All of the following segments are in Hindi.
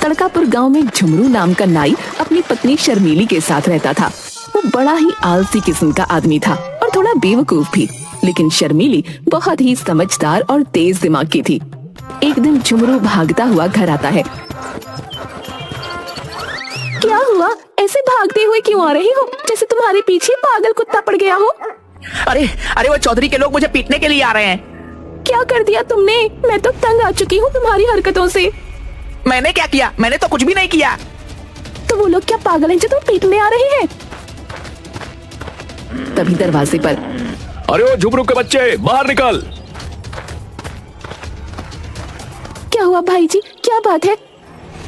तड़कापुर गांव में झुमरू नाम का नाई अपनी पत्नी शर्मीली के साथ रहता था। वो बड़ा ही आलसी किस्म का आदमी था और थोड़ा बेवकूफ भी, लेकिन शर्मीली बहुत ही समझदार और तेज दिमाग की थी। एक दिन झुमरू भागता हुआ घर आता है। क्या हुआ? ऐसे भागते हुए क्यों आ रही हो, जैसे तुम्हारे पीछे पागल कुत्ता पड़ गया हो? अरे अरे वो चौधरी के लोग मुझे पीटने के लिए आ रहे हैं। क्या कर दिया तुमने? मैं तो तंग आ चुकी हूँ तुम्हारी हरकतों से। मैंने क्या किया? मैंने तो कुछ भी नहीं किया। तो वो लोग क्या पागल हैं जो तुम पीटने आ रहे हैं? तभी दरवाजे पर, अरे ओ झुमरू के बच्चे, बाहर निकल। क्या हुआ भाई जी, क्या बात है?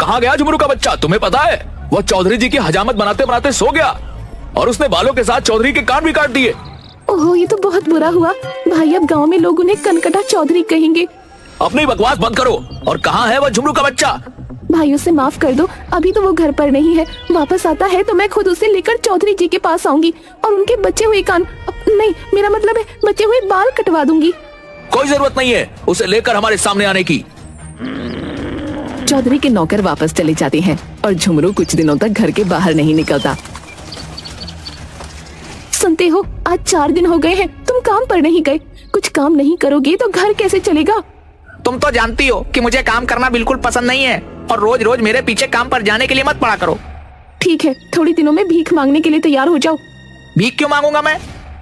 कहाँ गया झुमरू का बच्चा? तुम्हें पता है वो चौधरी जी की हजामत बनाते बनाते सो गया और उसने बालों के साथ चौधरी के कान भी काट दिए। ओहो, ये तो बहुत बुरा हुआ भाई। अब गांव में लोग उन्हें कनकटा चौधरी कहेंगे। अपनी बकवास बंद करो। और कहाँ है वो झुमरू का बच्चा? भाई उसे माफ कर दो, अभी तो वो घर पर नहीं है। वापस आता है तो मैं खुद उसे लेकर चौधरी जी के पास आऊंगी और उनके बचे हुए कान, नहीं मेरा मतलब है बचे हुए बाल कटवा दूंगी। कोई जरूरत नहीं है उसे लेकर हमारे सामने आने की। चौधरी के नौकर वापस चले जाते हैं और झुमरू कुछ दिनों तक घर के बाहर नहीं निकलता। सुनते हो, आज 4 दिन हो गए हैं तुम काम पर नहीं गए। कुछ काम नहीं करोगे तो घर कैसे चलेगा? तुम तो जानती हो कि मुझे काम करना बिल्कुल पसंद नहीं है और रोज रोज मेरे पीछे काम पर जाने के लिए मत पड़ा करो। ठीक है, थोड़ी दिनों में भीख मांगने के लिए तैयार हो जाओ। भीख क्यों मांगूंगा मैं?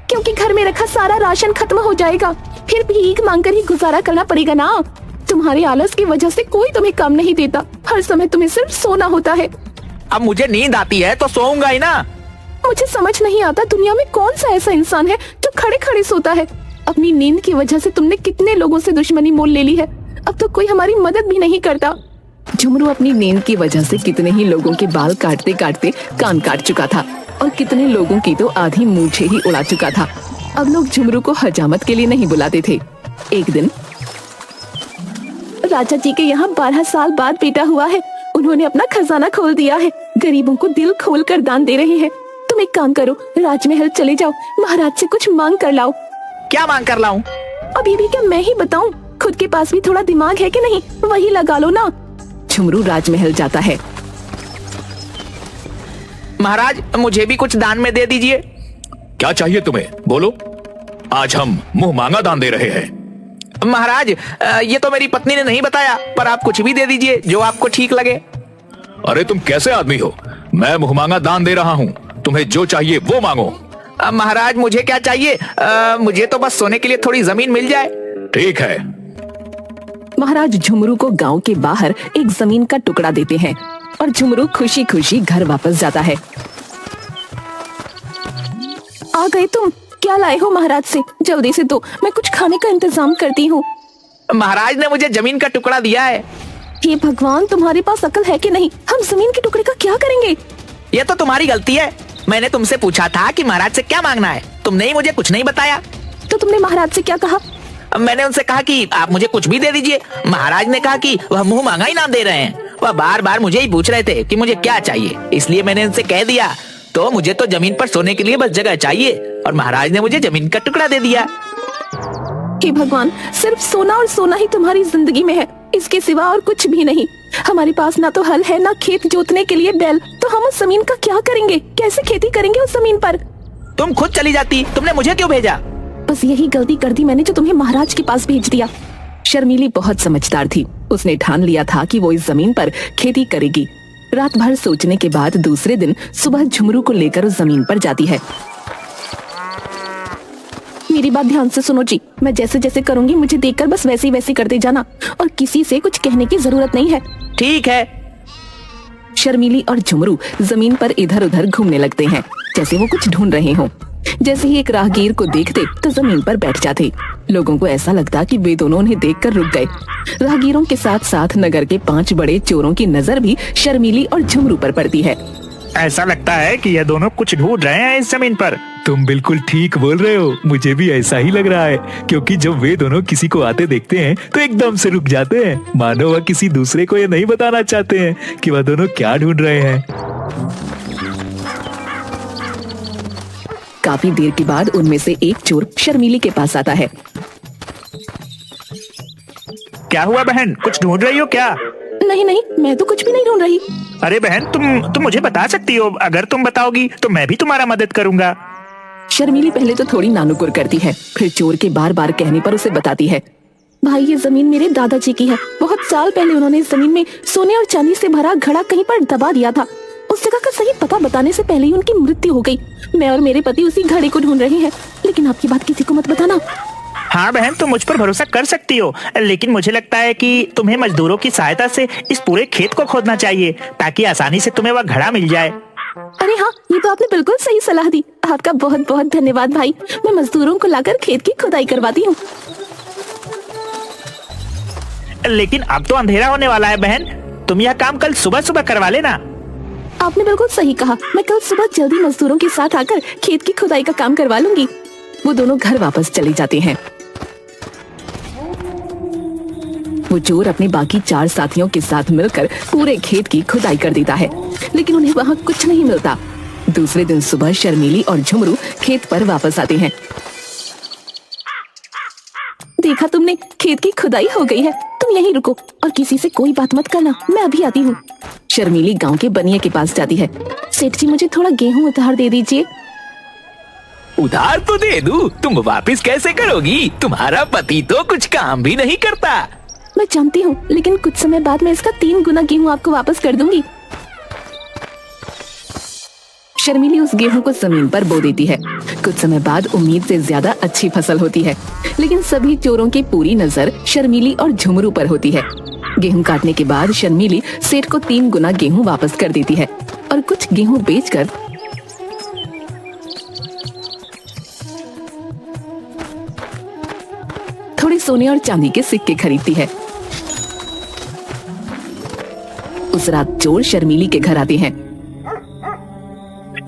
क्योंकि घर में रखा सारा राशन खत्म हो जाएगा, फिर भीख मांगकर ही गुजारा करना पड़ेगा ना। तुम्हारे आलस की वजह से कोई तुम्हें काम नहीं देता, हर समय तुम्हें सिर्फ सोना होता है। अब मुझे नींद आती है तो सोऊंगा ही ना। मुझे समझ नहीं आता दुनिया में कौन सा ऐसा इंसान है जो खड़े खड़े सोता है। अपनी नींद की वजह से तुमने कितने लोगों से दुश्मनी मोल ले ली है, अब तो कोई हमारी मदद भी नहीं करता। झुमरू अपनी नींद की वजह से कितने ही लोगों के बाल काटते काटते कान काट चुका था और कितने लोगों की तो आधी मूछें ही उड़ा चुका था। अब लोग झुमरू को हजामत के लिए नहीं बुलाते थे। एक दिन राजा जी के यहाँ 12 साल बाद बेटा हुआ है। उन्होंने अपना खजाना खोल दिया है, गरीबों को दिल खोल कर दान दे रहे हैं। तुम एक काम करो, राजमहल चले जाओ, महाराज से कुछ मांग कर लाओ। क्या मांग कर लाऊं? अभी भी क्या मैं ही बताऊं? खुद के पास भी थोड़ा दिमाग है कि नहीं, वही लगा लो ना। झुमरू राजमहल जाता है। महाराज मुझे भी कुछ दान में दे दीजिए। क्या चाहिए तुम्हें, बोलो। आज हम मुंह मांगा दान दे रहे हैं। महाराज ये तो मेरी पत्नी ने नहीं बताया, पर आप कुछ भी दे दीजिए जो आपको ठीक लगे। अरे तुम कैसे आदमी हो, मैं मुंह मांगा दान दे रहा हूँ, तुम्हें जो चाहिए वो मांगो। महाराज मुझे क्या चाहिए, मुझे तो बस सोने के लिए थोड़ी जमीन मिल जाए। ठीक है। महाराज झुमरू को गांव के बाहर एक जमीन का टुकड़ा देते हैं और झुमरू खुशी खुशी घर वापस जाता है। आ गए तुम, क्या लाए हो महाराज से? जल्दी से दो, मैं कुछ खाने का इंतजाम करती हूँ। महाराज ने मुझे जमीन का टुकड़ा दिया है। हे भगवान, तुम्हारे पास अकल है कि नहीं? हम जमीन के टुकड़े का क्या करेंगे? ये तो तुम्हारी गलती है। मैंने तुमसे पूछा था कि महाराज से क्या मांगना है, तुमने ही मुझे कुछ नहीं बताया। तो तुमने महाराज से क्या कहा? मैंने उनसे कहा कि आप मुझे कुछ भी दे दीजिए। महाराज ने कहा कि वह मुंह मांगा इनाम दे रहे हैं। वह बार बार मुझे ही पूछ रहे थे कि मुझे क्या चाहिए, इसलिए मैंने उनसे कह दिया तो मुझे तो जमीन पर सोने के लिए बस जगह चाहिए और महाराज ने मुझे जमीन का टुकड़ा दे दिया। हे भगवान, सिर्फ सोना और सोना ही तुम्हारी जिंदगी में है, इसके सिवा और कुछ भी नहीं। हमारे पास ना तो हल है ना खेत जोतने के लिए बैल, तो हम उस जमीन का क्या करेंगे? कैसे खेती करेंगे उस जमीन पर? तुम खुद चली जाती, तुमने मुझे क्यों भेजा? बस यही गलती कर दी मैंने जो तुम्हें महाराज के पास भेज दिया। शर्मीली बहुत समझदार थी, उसने ठान लिया था कि वो इस जमीन पर खेती करेगी। रात भर सोचने के बाद दूसरे दिन सुबह झुमरू को लेकर उस जमीन पर जाती है। मेरी बात ध्यान से सुनो जी, मैं जैसे जैसे करूंगी मुझे देखकर बस वैसे ही वैसे करते जाना और किसी से कुछ कहने की जरूरत नहीं है। ठीक है। शर्मीली और झुमरू जमीन पर इधर उधर घूमने लगते हैं जैसे वो कुछ ढूंढ रहे हों। जैसे ही एक राहगीर को देखते तो जमीन पर बैठ जाते। लोगों को ऐसा लगता कि वे दोनों उन्हें देखकर रुक गए। राहगीरों के साथ साथ नगर के 5 बड़े चोरों की नजर भी शर्मीली और झुमरू पर पड़ती है। ऐसा लगता है कि ये दोनों कुछ ढूंढ रहे हैं इस जमीन पर। तुम बिल्कुल ठीक बोल रहे हो, मुझे भी ऐसा ही लग रहा है, क्योंकि जब वे दोनों किसी को आते देखते हैं तो एकदम से रुक जाते हैं, मानो वह किसी दूसरे को ये नहीं बताना चाहते हैं कि वह दोनों क्या ढूंढ रहे हैं। काफी देर के बाद उनमें से एक चोर शर्मीली के पास आता है। क्या हुआ बहन, कुछ ढूंढ रही हो क्या? नहीं नहीं, मैं तो कुछ भी नहीं ढूंढ रही। अरे बहन, तुम मुझे बता सकती हो। अगर तुम बताओगी तो मैं भी तुम्हारा मदद करूंगा। शर्मीली पहले तो थोड़ी नानुकुर करती है, फिर चोर के बार बार कहने पर उसे बताती है, भाई ये जमीन मेरे दादाजी की है। बहुत साल पहले उन्होंने इस जमीन में सोने और चांदी से भरा घड़ा कहीं पर दबा दिया था। उस जगह का सही पता बताने से पहले ही उनकी मृत्यु हो गई। मैं और मेरे पति उसी घड़े को ढूंढ रहे हैं, लेकिन आपकी बात किसी को मत बताना। हाँ बहन, तुम मुझ पर भरोसा कर सकती हो, लेकिन मुझे लगता है कि तुम्हें मजदूरों की सहायता से इस पूरे खेत को खोदना चाहिए, ताकि आसानी से तुम्हें वह घड़ा मिल जाए। अरे हाँ, ये तो आपने बिल्कुल सही सलाह दी। आपका बहुत बहुत धन्यवाद भाई। मैं मजदूरों को लाकर खेत की खुदाई करवाती हूँ। लेकिन अब तो अंधेरा होने वाला है बहन, तुम यह काम कल सुबह सुबह करवा लेना। आपने बिल्कुल सही कहा, मैं कल सुबह जल्दी मजदूरों के साथ आकर खेत की खुदाई का काम करवा लूंगी। वो दोनों घर वापस चले जाते हैं। वो चोर अपने बाकी 4 साथियों के साथ मिलकर पूरे खेत की खुदाई कर देता है, लेकिन उन्हें वहाँ कुछ नहीं मिलता। दूसरे दिन सुबह शर्मीली और झुमरू खेत पर वापस आते हैं। देखा तुमने, खेत की खुदाई हो गई है। तुम यहीं रुको और किसी से कोई बात मत करना, मैं अभी आती हूँ। शर्मीली गांव के बनिए के पास जाती है। सेठ जी, मुझे थोड़ा गेहूं उधार दे दीजिए। उधार तो दे दूं, तुम वापस कैसे करोगी? तुम्हारा पति तो कुछ काम भी नहीं करता। मैं जानती हूँ, लेकिन कुछ समय बाद मैं इसका 3 गुना गेहूं आपको वापस कर दूंगी। शर्मीली उस गेहूं को जमीन पर बो देती है। कुछ समय बाद उम्मीद से ज्यादा अच्छी फसल होती है, लेकिन सभी चोरों की पूरी नजर शर्मीली और झुमरू पर होती है। गेहूं काटने के बाद शर्मीली सेठ को 3 गुना गेहूं वापस कर देती है और कुछ गेहूं बेचकर थोड़े सोने और चांदी के सिक्के खरीदती है। उस रात चोर शर्मीली के घर आते हैं।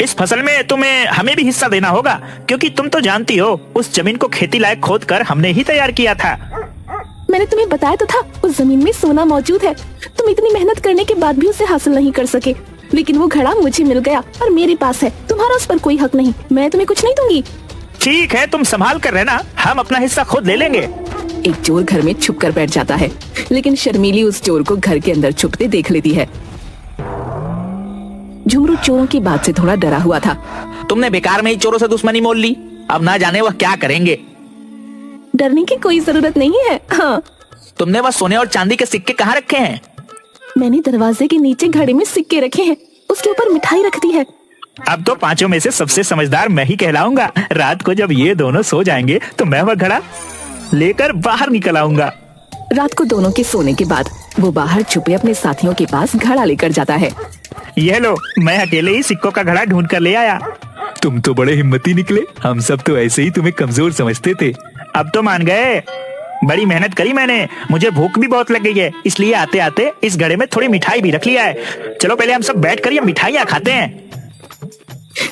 इस फसल में तुम्हें हमें भी हिस्सा देना होगा, क्योंकि तुम तो जानती हो उस जमीन को खेती लायक खोदकर हमने ही तैयार किया था। मैंने तुम्हें बताया तो था, उस जमीन में सोना मौजूद है। तुम इतनी मेहनत करने के बाद भी उसे हासिल नहीं कर सके, लेकिन वो घड़ा मुझे मिल गया और मेरे पास है। तुम्हारा उस पर कोई हक नहीं। मैं तुम्हें कुछ नहीं दूंगी। ठीक है, तुम संभाल कर रहना, हम अपना हिस्सा खुद ले लेंगे। एक चोर घर में छुप कर बैठ जाता है, लेकिन शर्मीली उस चोर को घर के अंदर छुपते देख लेती है। झुमरू चोरों की बात से थोड़ा डरा हुआ था। तुमने बेकार में ही चोरों से दुश्मनी मोल ली, अब ना जाने वह क्या करेंगे। डरने की कोई जरूरत नहीं है। हाँ, तुमने वह सोने और चांदी के सिक्के कहाँ रखे हैं? मैंने दरवाजे के नीचे घड़े में सिक्के रखे हैं, उसके ऊपर मिठाई रख दी है। अब तो पांचों में से सबसे समझदार मैं ही कहलाऊंगा। रात को जब ये दोनों सो जाएंगे तो मैं वह घड़ा लेकर बाहर निकल आऊंगा। रात को दोनों के सोने के बाद वो बाहर छुपे अपने साथियों के पास घड़ा लेकर जाता है। ये लो, मैं अकेले ही सिक्कों का घड़ा ढूंढ कर ले आया। तुम तो बड़े हिम्मती निकले, हम सब तो ऐसे ही तुम्हें कमजोर समझते थे। अब तो मान गए, बड़ी मेहनत करी मैंने। मुझे भूख भी बहुत लग गई है, इसलिए आते आते इस घड़े में थोड़ी मिठाई भी रख लिया है। चलो पहले हम सब बैठ कर ये मिठाइयाँ खाते हैं।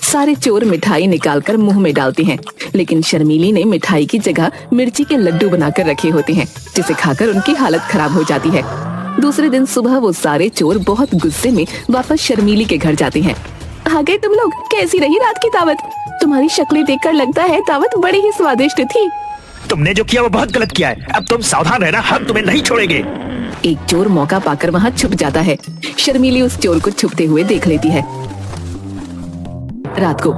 सारे चोर मिठाई निकालकर मुंह में डालते हैं, लेकिन शर्मीली ने मिठाई की जगह मिर्ची के लड्डू बनाकर रखे होते हैं, जिसे खाकर उनकी हालत खराब हो जाती है। दूसरे दिन सुबह वो सारे चोर बहुत गुस्से में वापस शर्मीली के घर जाते हैं। आ गए तुम लोग, कैसी रही रात की दावत? तुम्हारी शक्लें देखकर लगता है दावत बड़ी ही स्वादिष्ट थी। तुमने जो किया वो बहुत गलत किया है, अब तुम सावधान रहना, हम तुम्हें नहीं छोड़ेंगे। एक चोर मौका पाकर वहाँ छुप जाता है। शर्मीली उस चोर को छुपते हुए देख लेती है। रात को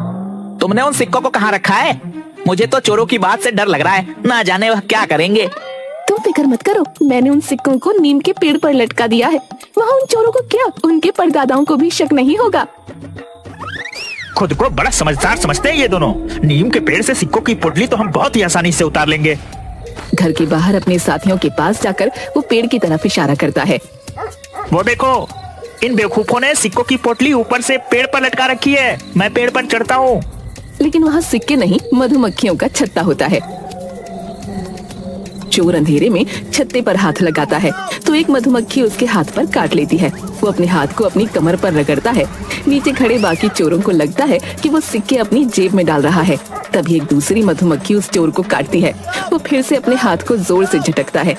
तुमने उन सिक्कों को कहाँ रखा है? मुझे तो चोरों की बात से डर लग रहा है, ना जाने वह क्या करेंगे। तुम फिक्र मत करो, मैंने उन सिक्कों को नीम के पेड़ पर लटका दिया है। वहाँ उन चोरों को क्या, उनके परदादाओं को भी शक नहीं होगा। खुद को बड़ा समझदार समझते हैं ये दोनों। नीम के पेड़ से सिक्कों की पुटली तो हम बहुत ही आसानी से उतार लेंगे। घर के बाहर अपने साथियों के पास जाकर वो पेड़ की तरफ इशारा करता है। वो देखो, इन बेवकूफों ने सिक्कों की पोटली ऊपर से पेड़ पर लटका रखी है। मैं पेड़ पर चढ़ता हूँ। लेकिन वहाँ सिक्के नहीं, मधुमक्खियों का छत्ता होता है। चोर अंधेरे में छत्ते पर हाथ लगाता है तो एक मधुमक्खी उसके हाथ पर काट लेती है। वो अपने हाथ को अपनी कमर पर रगड़ता है। नीचे खड़े बाकी चोरों को लगता है कि वो सिक्के अपनी जेब में डाल रहा है। तभी एक दूसरी मधुमक्खी उस चोर को काटती है। वो फिर से अपने हाथ को जोर से झटकता है।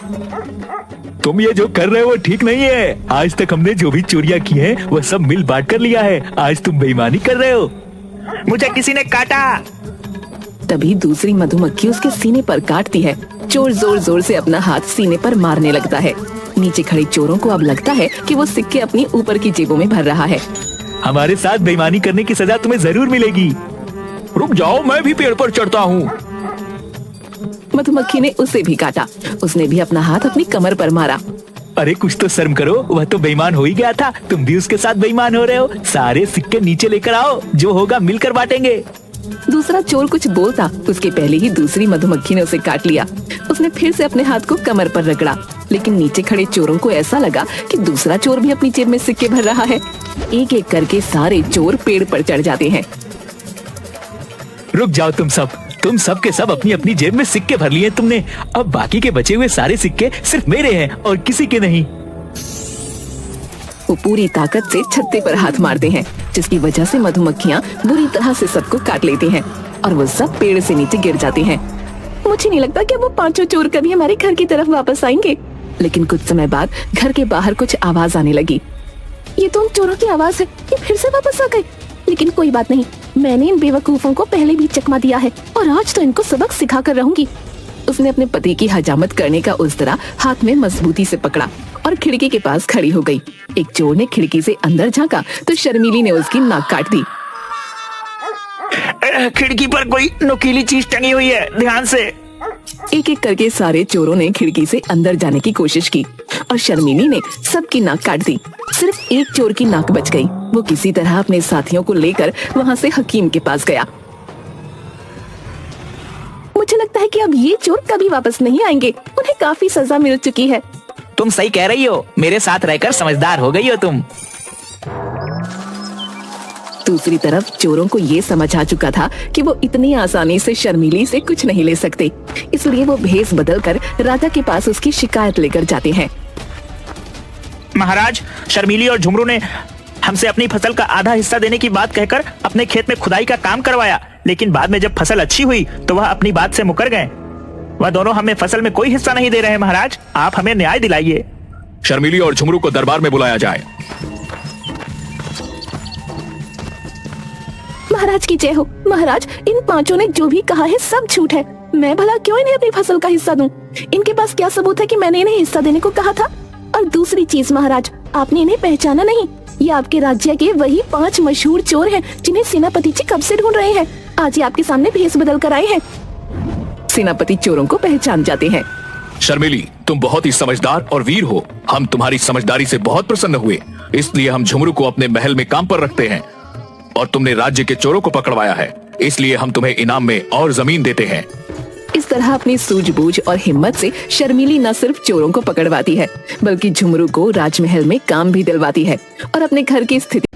तुम ये जो कर रहे हो वो ठीक नहीं है। आज तक हमने जो भी चोरियां की हैं, वो सब मिल बांट कर लिया है। आज तुम बेईमानी कर रहे हो। मुझे किसी ने काटा। तभी दूसरी मधुमक्खी उसके सीने पर काटती है। चोर जोर जोर से अपना हाथ सीने पर मारने लगता है। नीचे खड़े चोरों को अब लगता है कि वो सिक्के अपनी ऊपर की जेबों में भर रहा है। हमारे साथ बेईमानी करने की सजा तुम्हें जरूर मिलेगी। रुक जाओ, मैं भी पेड़ पर चढ़ता हूँ। मधुमक्खी ने उसे भी काटा। उसने भी अपना हाथ अपनी कमर पर मारा। अरे कुछ तो शर्म करो, वह तो बेईमान हो ही गया था, तुम भी उसके साथ बेईमान हो रहे हो। सारे सिक्के नीचे लेकर आओ, जो होगा मिलकर बांटेंगे। दूसरा चोर कुछ बोलता उसके पहले ही दूसरी मधुमक्खी ने उसे काट लिया। उसने फिर से अपने हाथ को कमर पर रगड़ा, लेकिन नीचे खड़े चोरों को ऐसा लगा कि दूसरा चोर भी अपनी जेब में सिक्के भर रहा है। एक एक करके सारे चोर पेड़ पर चढ़ जाते हैं। रुक जाओ तुम सब के सब अपनी अपनी जेब में सिक्के भर लिए तुमने। अब बाकी के बचे हुए सारे सिक्के सिर्फ मेरे हैं और किसी के नहीं। वो पूरी ताकत से छत्ते पर हाथ मारते हैं, जिसकी वजह से मधुमक्खियां बुरी तरह से सबको काट लेती हैं और वो सब पेड़ से नीचे गिर जाते हैं। मुझे नहीं लगता कि वो पांचों चोर कभी हमारे घर की तरफ वापस आएंगे। लेकिन कुछ समय बाद घर के बाहर कुछ आवाज आने लगी। ये तो उन चोरों की आवाज है, ये फिर से वापस आ गए। लेकिन कोई बात नहीं, मैंने इन बेवकूफों को पहले भी चकमा दिया है और आज तो इनको सबक सिखा कर रहूंगी। उसने अपने पति की हजामत करने का उस्तरा हाथ में मजबूती से पकड़ा और खिड़की के पास खड़ी हो गई। एक चोर ने खिड़की से अंदर झांका तो शर्मीली ने उसकी नाक काट दी। खिड़की पर कोई नुकीली चीज टंगी हुई है, ध्यान से। एक एक करके सारे चोरों ने खिड़की से अंदर जाने की कोशिश की और शर्मिली ने सबकी नाक काट दी। सिर्फ एक चोर की नाक बच गई। वो किसी तरह अपने साथियों को लेकर वहाँ से हकीम के पास गया। मुझे लगता है कि अब ये चोर कभी वापस नहीं आएंगे, उन्हें काफी सजा मिल चुकी है। तुम सही कह रही हो, मेरे साथ रहकर समझदार हो गई हो तुम। दूसरी तरफ चोरों को ये समझ आ चुका था कि वो इतनी आसानी से शर्मिली से कुछ नहीं ले सकते, इसलिए वो भेष बदलकर राजा के पास उसकी शिकायत लेकर जाते हैं। महाराज, शर्मिली और झुमरू ने हमसे अपनी फसल का आधा हिस्सा देने की बात कहकर अपने खेत में खुदाई का काम करवाया, लेकिन बाद में जब फसल अच्छी हुई तो वह अपनी बात से मुकर गए। वह दोनों हमें फसल में कोई हिस्सा नहीं दे रहे। महाराज, आप हमें न्याय दिलाइए। शर्मिली और झुमरू को दरबार में बुलाया जाए। महाराज की जय हो। महाराज, इन पांचों ने जो भी कहा है सब झूठ है। मैं भला क्यों इन्हें अपनी फसल का हिस्सा दूं? इनके पास क्या सबूत है कि मैंने इन्हें हिस्सा देने को कहा था? और दूसरी चीज महाराज, आपने इन्हें पहचाना नहीं। ये आपके राज्य के वही 5 मशहूर चोर हैं जिन्हें सेनापति जी कब से ढूंढ रहे हैं। आज ही आपके सामने भेष बदल कर आए हैं। सेनापति चोरों को पहचान जाते हैं। शर्मिली, तुम बहुत ही समझदार और वीर हो। हम तुम्हारी समझदारी से बहुत प्रसन्न हुए, इसलिए हम झुमरू को अपने महल में काम पर रखते हैं और तुमने राज्य के चोरों को पकड़वाया है, इसलिए हम तुम्हें इनाम में और जमीन देते हैं। इस तरह अपनी सूझबूझ और हिम्मत से शर्मिली न सिर्फ चोरों को पकड़वाती है, बल्कि झुमरू को राजमहल में काम भी दिलवाती है और अपने घर की स्थिति